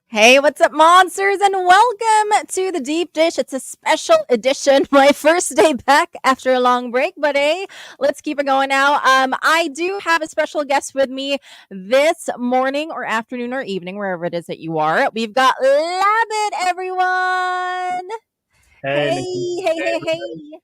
Hey, what's up, monsters, and welcome to the deep dish. It's a special edition, my first day back after a long break. But hey, let's keep it going now. I do have a special guest with me this morning, or afternoon, or evening, wherever it is that you are. We've got Labit, everyone. Hey, Nikki. Hey, hey, hey, hey.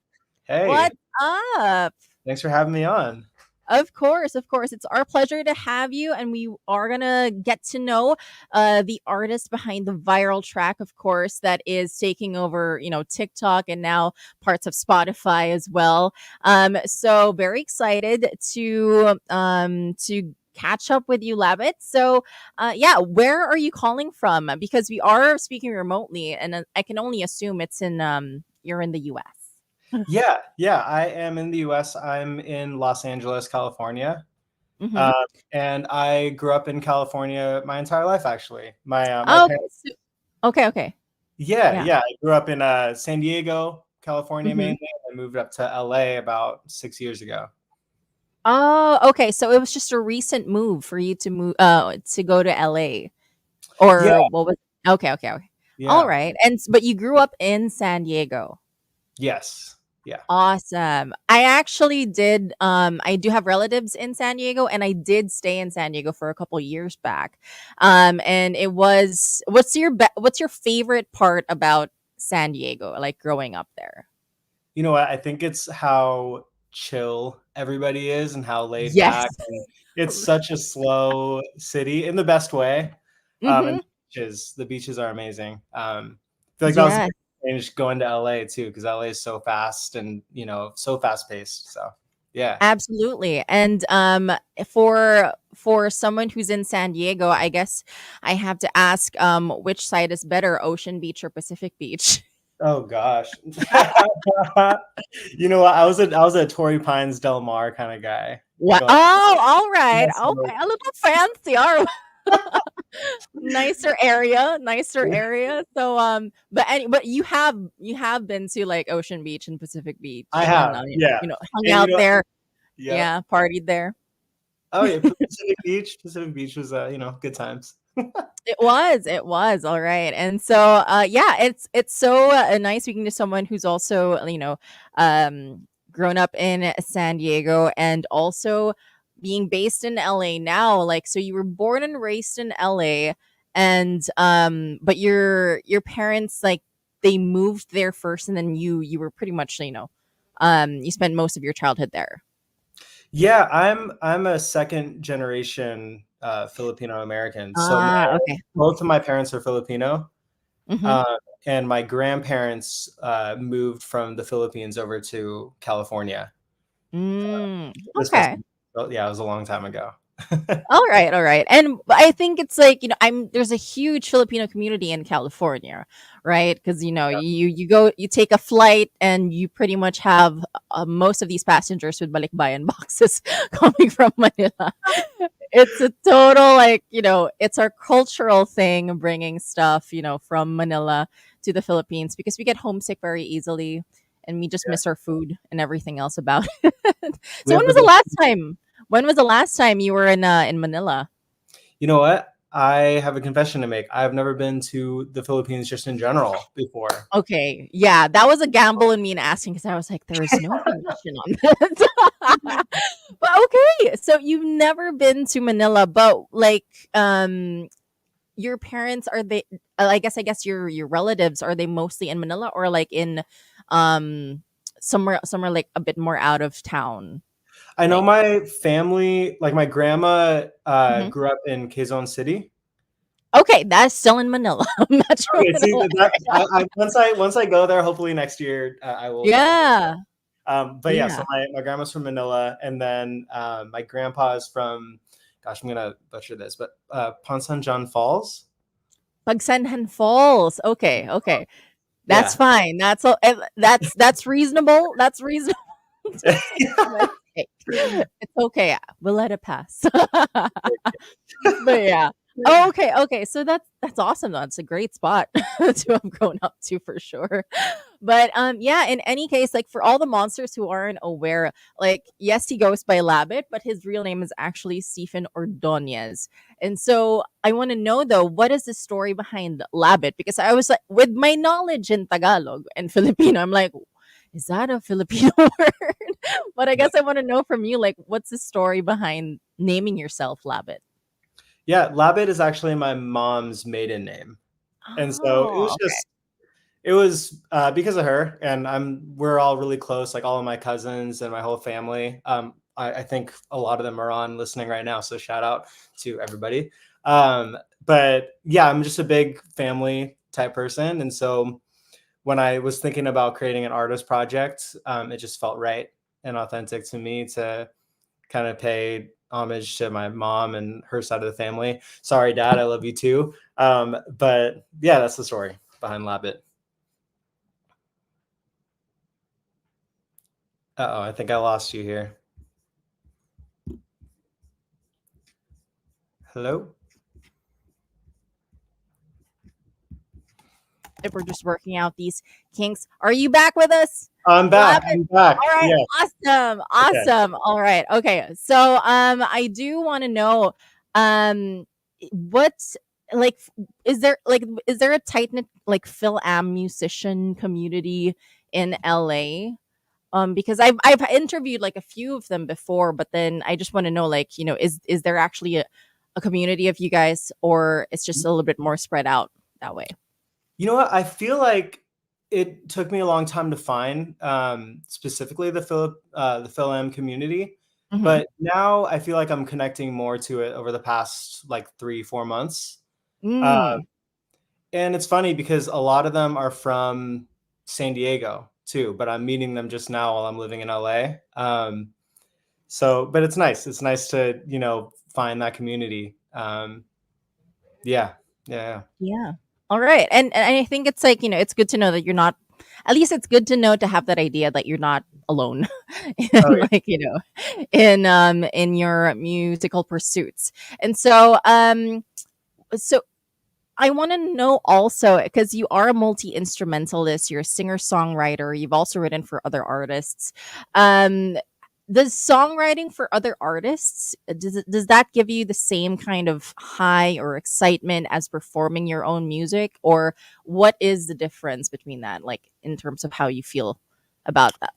Hey, What's up? thanks for having me on. Of course, of course. It's our pleasure to have you, and we are gonna get to know the artist behind the viral track, of course, that is taking over, TikTok and now parts of Spotify as well. So very excited to catch up with you, Labit. So, yeah, where are you calling from? Because we are speaking remotely, and I can only assume it's in you're in the U.S. Yeah, I am in the US. I'm in Los Angeles, California. Mm-hmm. Uh, and I grew up in California my entire life, actually. My Oh, parents, okay. Yeah. yeah, I grew up in San Diego, California Mm-hmm. mainly. I moved up to LA about 6 years ago. Oh, okay. So it was just a recent move for you to go to LA, Yeah, or what was? Okay. All yeah, right. But you grew up in San Diego. yes, yeah. Awesome. I actually did I do have relatives in San Diego, and I did stay in San Diego for a couple years back. And it was what's your favorite part about San Diego, like growing up there? You know what? I think it's how chill everybody is and how laid Yes. back. And it's such a slow city in the best way. And Mhm. the beaches are amazing. I feel like that was a Yes. big change going to LA too, because LA is so fast and so fast paced. So yeah. Absolutely. And for someone who's in San Diego, I guess I have to ask which side is better, Ocean Beach or Pacific Beach? Oh gosh. You know what? I was a Torrey Pines Del Mar kind of guy. What? Going, Oh, all right. yeah, Okay. so- A little fancy. All right. Nicer area. So but you have been to like Ocean Beach and Pacific I Beach and have, yeah. hung And out there. yeah. Yeah, partied there. Oh yeah, Pacific Beach. Pacific Beach was good times. It was, all right. And so, yeah, it's so nice speaking to someone who's also, grown up in San Diego and also being based in LA now. Like, so you were born and raised in LA, and but your parents like they moved there first, and then you were pretty much you spent most of your childhood there. Yeah, I'm a second generation Filipino American. So Ah, okay. both of my parents are Filipino, Mm-hmm. uh, and my grandparents moved from the Philippines over to California. This was Okay. yeah, it was a long time ago. All right. And I think it's like, there's a huge Filipino community in California, right? Because you take a flight and you pretty much have most of these passengers with balikbayan boxes coming from Manila. It's a total like, it's our cultural thing bringing stuff, from Manila to the Philippines because we get homesick very easily and we just Yeah, miss our food and everything else about it. we So have when the was the best. last time? When was the last time you were in Manila? You know what? I have a confession to make. I've never been to the Philippines just in general before. Okay, yeah, that was a gamble in me in asking because I was like, there is no information on this. But okay, so you've never been to Manila, but like, your parents are they? I guess your relatives are they mostly in Manila or like in, somewhere like a bit more out of town, I know like. my family, like my grandma, Mhm. grew up in Quezon City. Okay, that's still in Manila, Metro Okay, see Manila. once I go there, hopefully next year, I will go. Yeah, But yeah, so yeah. my grandma's from Manila, and then my grandpa is from, gosh, I'm gonna butcher this, but Ponsanjan Falls. Pagsanhan Falls. Okay. That's Yeah. fine. That's reasonable. That's reasonable to make a mistake. It's okay. We'll let it pass. But yeah. Oh, okay, okay. So that's awesome. That's a great spot to have grown up to for sure. But yeah, in any case, like for all the monsters who aren't aware, like yes, he goes by Labit, but his real name is actually Stephen Ordonez. And so I want to know though, what is the story behind Labit? Because I was like, with my knowledge in Tagalog and Filipino, I'm like, is that a Filipino word? But I guess I want to know from you, like, what's the story behind naming yourself Labit? Yeah, Labit is actually my mom's maiden name. And so it Oh, was just it was because of her, and we're all really close, like all of my cousins and my whole family. I think a lot of them are on listening right now, so shout out to everybody. But yeah, I'm just a big family type person, and so when I was thinking about creating an artist project, it just felt right and authentic to me to kind of pay homage to my mom and her side of the family. Sorry, Dad, I love you too. But yeah, that's the story behind Labit. Uh-oh, I think I lost you here. Hello? if we're just working out these kinks. Are you back with us? I'm Love back. it. I'm back. All right, Yeah. awesome, Okay. awesome. All right, okay. So, I do want to know, um, what like is there a tight knit like Phil Am musician community in LA? Because I've interviewed like a few of them before, but then I just want to know, like, is there actually a community of you guys, or it's just a little bit more spread out that way? You know what? I feel like it took me a long time to find specifically the Phil M community, Mm-hmm. but now I feel like I'm connecting more to it over the past like 3, 4 months. Uh, Mm. and it's funny because a lot of them are from San Diego too, but I'm meeting them just now while I'm living in LA. So, but it's nice. It's nice to find that community. Yeah, yeah, Yeah. All right. And I think it's like, it's good to know that you're not, at least it's good to know to have that idea that you're not alone oh in yeah. like, in your musical pursuits. And so I want to know also, because you are a multi instrumentalist, you're a singer songwriter, you've also written for other artists. Um, does songwriting for other artists, does that give you the same kind of high or excitement as performing your own music, or what is the difference between that, like in terms of how you feel about that,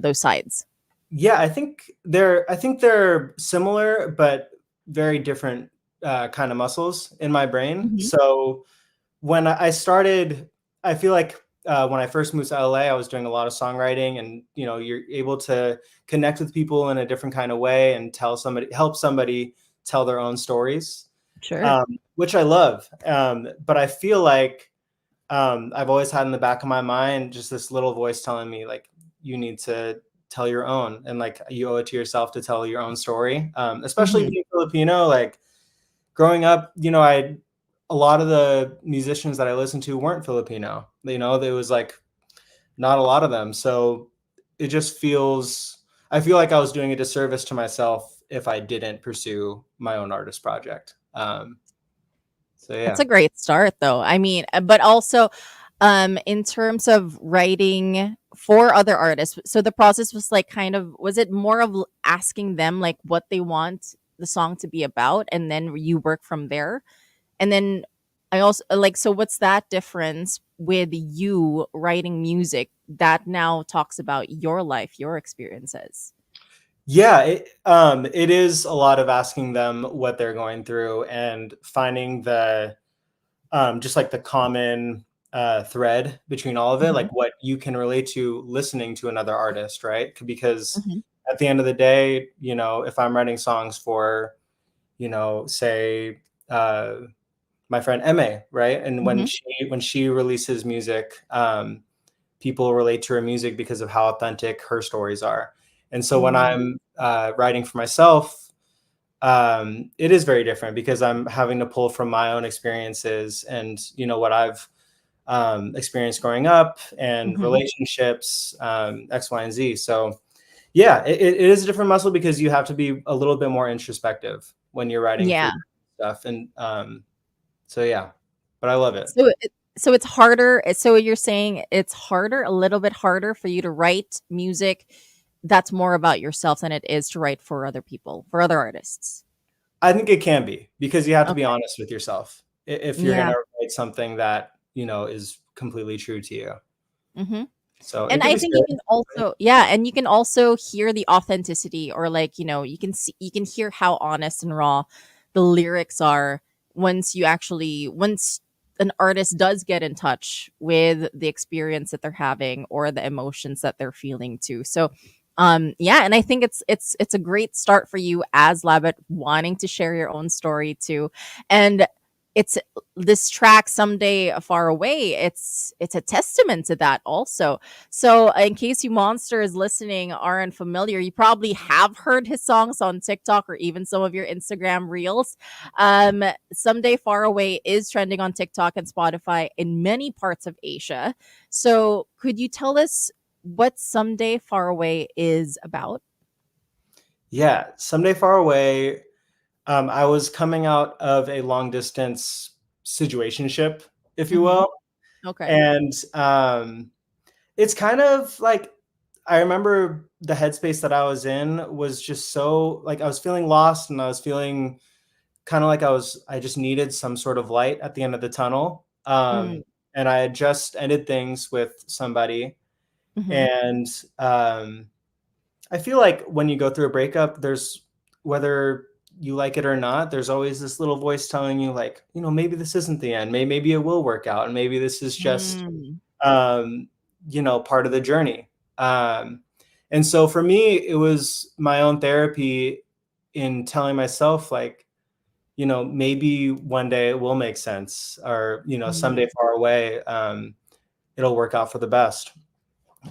those sides? Yeah, I think they're similar but very different kind of muscles in my brain. Hmm. So when I started, I feel like when I first moved to LA, I was doing a lot of songwriting, and you're able to connect with people in a different kind of way and help somebody tell their own stories, Sure. which I love. But I feel like I've always had in the back of my mind just this little voice telling me like you need to tell your own, and like you owe it to yourself to tell your own story. Especially Hmm. being Filipino, like growing up, I a lot of the musicians that I listened to weren't Filipino. There was like not a lot of them, so it just feels. I feel like I was doing a disservice to myself if I didn't pursue my own artist project. So That's yeah. a great start, though. I mean, but also, in terms of writing for other artists, so the process was like was it more of asking them like what they want the song to be about, and then you work from there? And then I also like, so what's that difference with you writing music that now talks about your life, your experiences? Yeah, it is a lot of asking them what they're going through and finding the just like the common thread between all of it, Hmm. like what you can relate to listening to another artist, right? Because Hmm. at the end of the day, if I'm writing songs for, say, uh, my friend Emma, right? And when Hmm. she releases music, people relate to her music because of how authentic her stories are. And so when Mm. I'm writing for myself, it is very different because I'm having to pull from my own experiences and what I've experienced growing up and Hmm. relationships, X, Y, and Z. So yeah, it is a different muscle because you have to be a little bit more introspective when you're writing for. Yeah. stuff. And so yeah, but I love it. So it's harder. So you're saying it's harder, a little bit harder for you to write music that's more about yourself than it is to write for other people, for other artists. I think it can be, because you have to be Okay. honest with yourself if you're Yeah. gonna write something that is completely true to you. Hmm. So it And can I be think you scary, can right? also, yeah, and you can also hear the authenticity, or like, you can see, you can hear how honest and raw the lyrics are once an artist does get in touch with the experience that they're having or the emotions that they're feeling too. So yeah, and I think it's a great start for you as Labit, wanting to share your own story too. And it's this track Someday Far Away, it's a testament to that also. So, in case you monsters listening aren't familiar, you probably have heard his songs on TikTok or even some of your Instagram reels. Someday Far Away is trending on TikTok and Spotify in many parts of Asia. So, could you tell us what Someday Far Away is about? Yeah, Someday Far Away. I was coming out of a long distance situationship, if you Mm-hmm. will, Okay. and it's kind of like, I remember the headspace that I was in was just so, like, I was feeling lost, and I was feeling kind of like I just needed some sort of light at the end of the tunnel. Mm-hmm. And I had just ended things with somebody, Mm-hmm. and um, I feel like when you go through a breakup, there's, whether you like it or not, there's always this little voice telling you, like, maybe this isn't the end. Maybe it will work out, and maybe this is just Mm-hmm. um, part of the journey. Um, and so for me, it was my own therapy in telling myself, like, maybe one day it will make sense, or, someday far away, it'll work out for the best.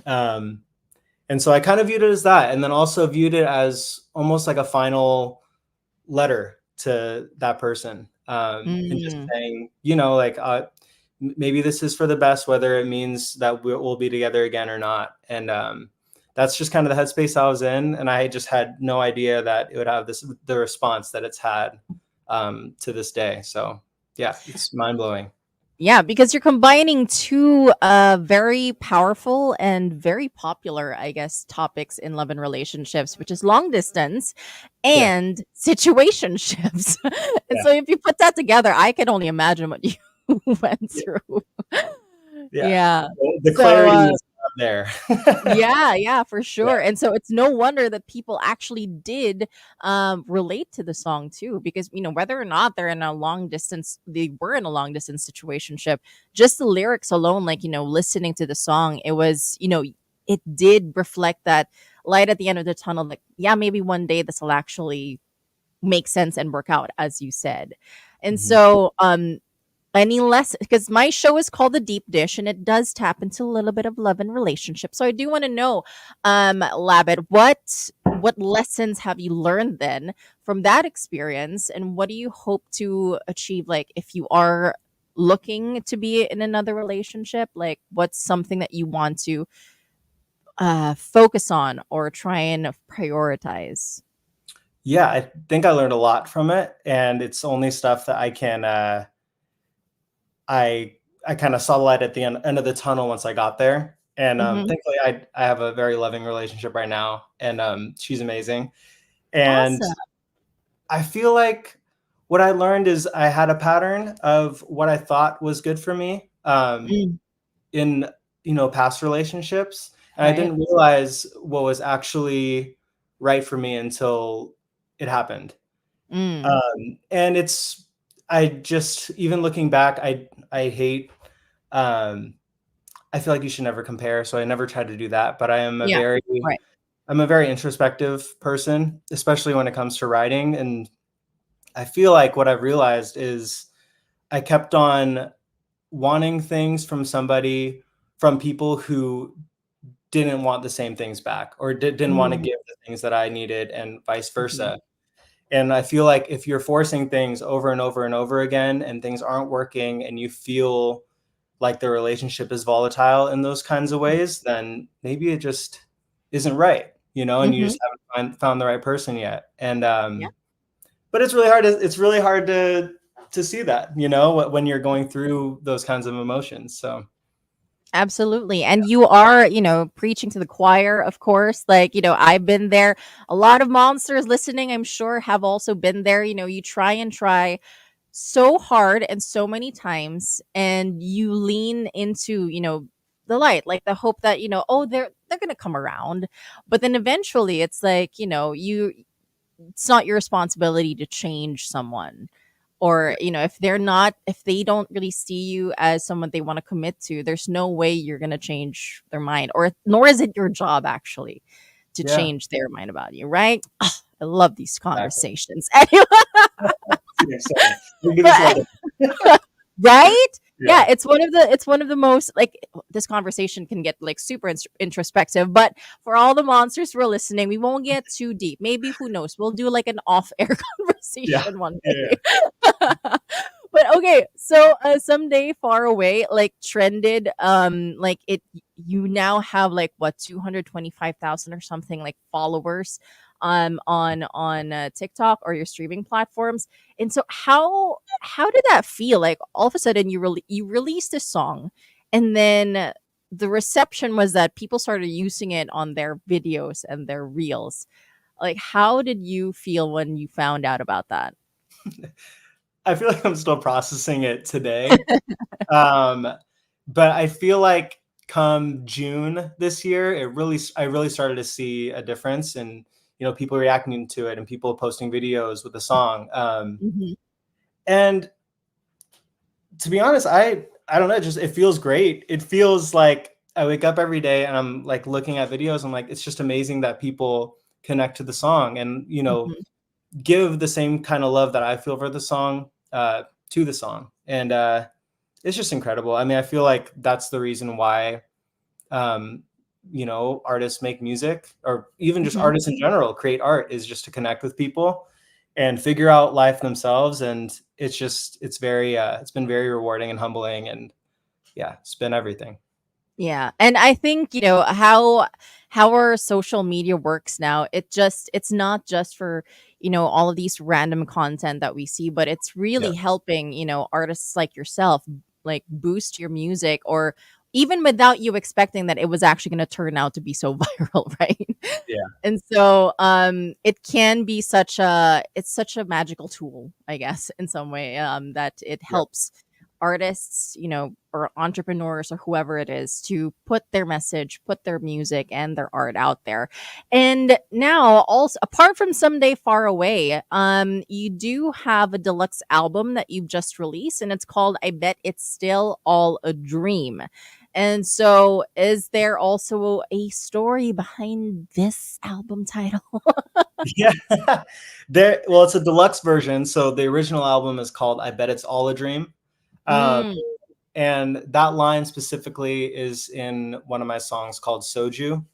Um, and so I kind of viewed it as that, and then also viewed it as almost like a final letter to that person, and just Mm-hmm. saying, like, maybe this is for the best, whether it means that we'll be together again or not. And that's just kind of the headspace I was in, and I just had no idea that it would have the response that it's had to this day. So yeah, it's mind blowing. Yeah, because you're combining two very powerful and very popular, I guess, topics in love and relationships, which is long distance Yeah, and situationships. And yeah, so if you put that together, I can only imagine what you went yeah, through. yeah. Yeah. The So clarity is not there. yeah, yeah, for Yeah. sure. And so it's no wonder that people actually did relate to the song too, because whether or not they were in a long distance situationship, just the lyrics alone, like listening to the song, it was it did reflect that light at the end of the tunnel. Like, yeah, maybe one day this will actually make sense and work out, as you said. And Mhm. so any less, because my show is called The Deep Dish and it does tap into a little bit of love and relationship. So I do want to know, Labit, what lessons have you learned then from that experience, and what do you hope to achieve, like if you are looking to be in another relationship? Like, what's something that you want to focus on or try and prioritize? Yeah, I think I learned a lot from it, and it's only stuff that I I kind of saw the light at the end of the tunnel once I got there. And Mm-hmm. thankfully, I have a very loving relationship right now, and she's amazing. And Awesome. I feel like what I learned is I had a pattern of what I thought was good for me, Mm, in past relationships, and I right. didn't realize what was actually right for me until it happened. Mm, And I just, even looking back, I hate, um, I feel like you should never compare, so I never tried to do that. But yeah. Right. I'm a very introspective person, especially when it comes to writing. And I feel like what I've realized is I kept on wanting things from people who didn't want the same things back, or didn't want to Mm, give the things that I needed, and vice mhm, versa. And I feel like if you're forcing things over and over and over again, and things aren't working, and you feel like the relationship is volatile in those kinds of ways, then maybe it just isn't right, and you mhm. just haven't found the right person yet. And Yeah. but it's really hard to see that, you know, when you're going through those kinds of emotions. So Absolutely. And you are, preaching to the choir, of course. Like, I've been there. A lot of monsters listening, I'm sure, have also been there. You try and try so hard and so many times, and you lean into, the light, like the hope that, oh, they're gonna come around. But then eventually it's like, it's not your responsibility to change someone, or yeah, if they don't really see you as someone they want to commit to, there's no way you're going to change their mind, or nor is it your job actually to yeah, change their mind about you, right? Ugh, I love these exactly. conversations. Anyway, Yeah, sorry. We can just but let it. right? Yeah, Yeah, it's one of the most, like, this conversation can get like super introspective, but for all the monsters who are listening, we won't get too deep. Maybe, who knows, we'll do like an off-air yeah, conversation one yeah, day. But okay, so someday far away, like, trended, like, it you now have like what, 225,000 or something, like, followers on TikTok or your streaming platforms. And so how did that feel? Like, all of a sudden you released a song, and then the reception was that people started using it on their videos and their reels. Like, how did you feel when you found out about that? I feel like I'm still processing it today. Um, but I feel like come June this year, I really started to see a difference in, you know, people reacting to it and people posting videos with the song. Mhm. And to be honest, I don't know, just it feels great. It feels like I wake up every day and I'm like looking at videos. I'm like, it's just amazing that people connect to the song and, you know, Mhm. give the same kind of love that I feel for the song to the song. And it's just incredible. I mean, I feel like that's the reason why, um, you know, artists make music, or even just Mhm. artists in general create art, is just to connect with people and figure out life themselves. And it's been very rewarding and humbling. And yeah, it's been everything. Yeah. And I think, how our social media works now, it's not just for, all of these random content that we see, but it's Yeah. really helping, artists like yourself, like, boost your music, or even without you expecting that it was actually going to turn out to be so viral, right? Yeah. And so it can be such a magical tool, I guess, in some way, that it Yeah. helps artists, or entrepreneurs, or whoever it is, to put their message, put their music and their art out there. And now, also, apart from Someday Far Away, you do have a deluxe album that you've just released, and it's called I Bet It's Still All a Dream. And so, is there also a story behind this album title? Yeah. Well, it's a deluxe version. So the original album is called I Bet It's All a Dream. Um, Mm, and that line specifically is in one of my songs called Soju.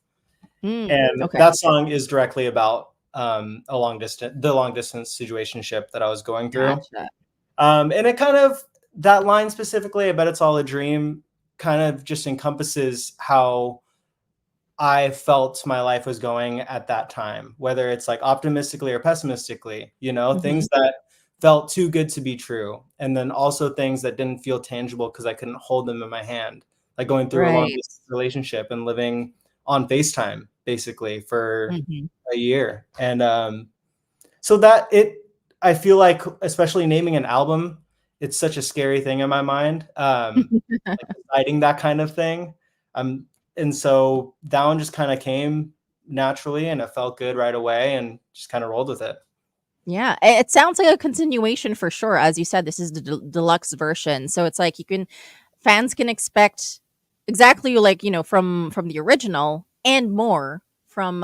And okay, that song is directly about the long distance situationship that I was going through. gotcha. And it kind of, that line specifically, I bet it's all a dream, kind of just encompasses how I felt my life was going at that time, whether it's like optimistically or pessimistically, you know, Hmm. things that felt too good to be true. And then also things that didn't feel tangible because I couldn't hold them in my hand, like going through a long Right. distance relationship and living on FaceTime basically for Hmm. a year. And so that it, I feel like, especially naming an album, it's such a scary thing in my mind. Like deciding that kind of thing. Um, and so that one just kind of came naturally and it felt good right away and just kind of rolled with it. Yeah, it sounds like a continuation for sure. As you said, this is the deluxe version, so it's like fans can expect exactly, like, from the original and more from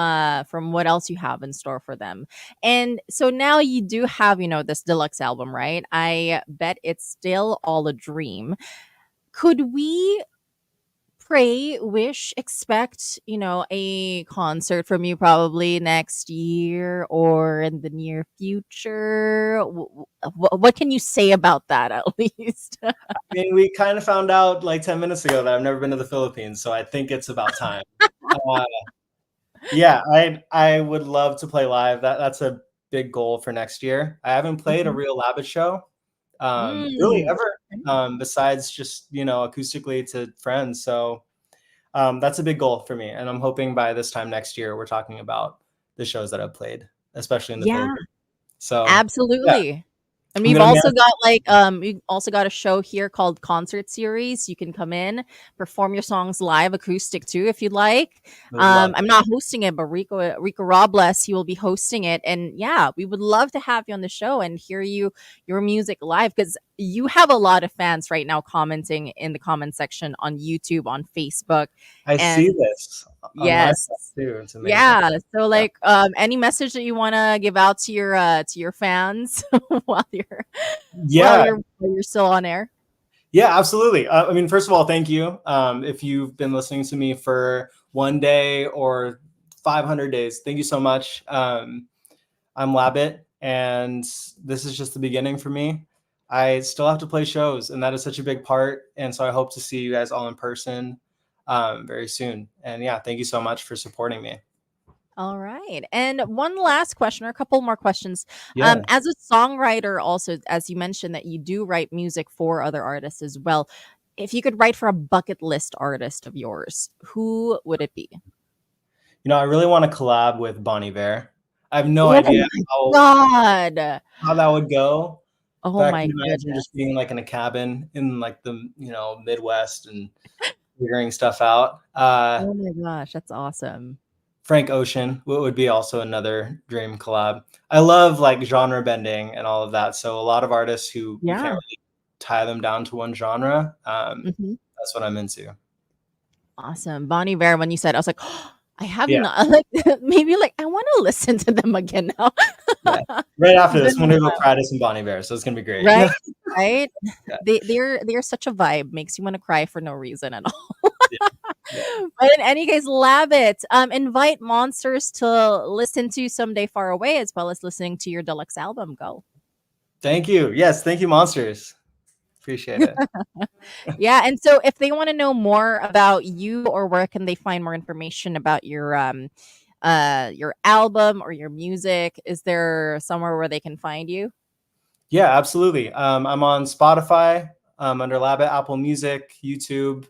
what else you have in store for them. And so now you do have, this deluxe album, right? I bet it's still all a dream. Could we pray, wish, expect, a concert from you probably next year or in the near future? What can you say about that, at least? I mean, we kind of found out like 10 minutes ago that I've never been to the Philippines, so I think it's about time. Uh, yeah, I would love to play live. That's a big goal for next year. I haven't played a Mhm. real Labit show, really Mm. ever, besides just, acoustically to friends. So that's a big goal for me. And I'm hoping by this time next year, we're talking about the shows that I've played, especially in the Yeah, Philippines. So yeah, absolutely. And I'm we've going to be also on. got we also got a show here called Concert Series. You can come in, perform your songs live, acoustic too, if you'd like. I would love I'm not hosting it, but Rico Robles, he will be hosting it. And yeah, we would love to have you on the show and hear your music live because you have a lot of fans right now commenting in the comment section on YouTube, on Facebook. I see And this on my yes. side too. It's amazing. Yeah. So Yeah. any message that you want to give out to your fans while you're Yeah. while you're still on air? Yeah, absolutely. I mean, first of all, thank you. If you've been listening to me for 1 day or 500 days, thank you so much. I'm Labit, and this is just the beginning for me. I still have to play shows, and that is such a big part. And so I hope to see you guys all in person very soon. And yeah, thank you so much for supporting me. All right. And one last question, or a couple more questions. Yeah. As a songwriter, also, as you mentioned that you do write music for other artists as well. If you could write for a bucket list artist of yours, who would it be? I really want to collab with Bonnie Bear. I have no Oh idea my how God. how that would go, Oh but I my can imagine goodness. just being like in a cabin in like the Midwest and figuring stuff out. Oh my gosh, that's awesome. Frank Ocean would be also another dream collab. I love like genre bending and all of that. So a lot of artists who you can't Yeah. really tie them down to one genre. Mhm. That's what I'm into. Awesome. Bonnie Bear, when you said, I was like, I have Yeah, not like maybe like I want to listen to them again now. yeah. Right after It's this, been I'm a gonna go while. cry to some Bonnie Bear, so it's gonna be great. Right? Yeah, Right? yeah, They're such a vibe, makes you want to cry for no reason at all. yeah. But in any case, Labit, invite monsters to listen to Someday Far Away as well as listening to your deluxe album. Go. Thank you. Yes, thank you, monsters. Appreciate it. Yeah, and so if they want to know more about you or where can they find more information about your album or your music, is there somewhere where they can find you? Yeah, absolutely. I'm on Spotify, under Labit, Apple Music, YouTube,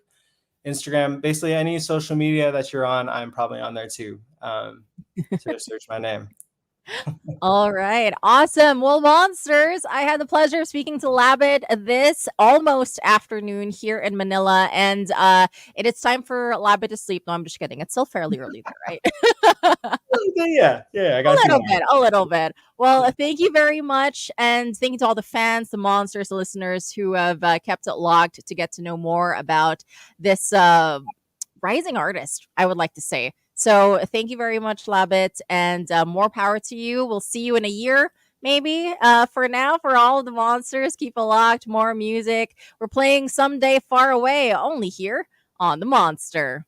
Instagram, basically any social media that you're on, I'm probably on there too. So just search my name. All right. Awesome. Well, monsters, I had the pleasure of speaking to Labit this almost afternoon here in Manila. And it is time for Labit to sleep. No, I'm just kidding. It's still fairly early there, right? Okay, yeah, yeah, I A got a few little more. bit, a little bit. Well, thank you very much. And thank you to all the fans, the monsters, the listeners who have kept it locked to get to know more about this rising artist, I would like to say. So thank you very much, Labit, and more power to you. We'll see you in a year, maybe. For now, for all of the monsters, keep it locked. More music. We're playing Someday Far Away, only here on The Monster.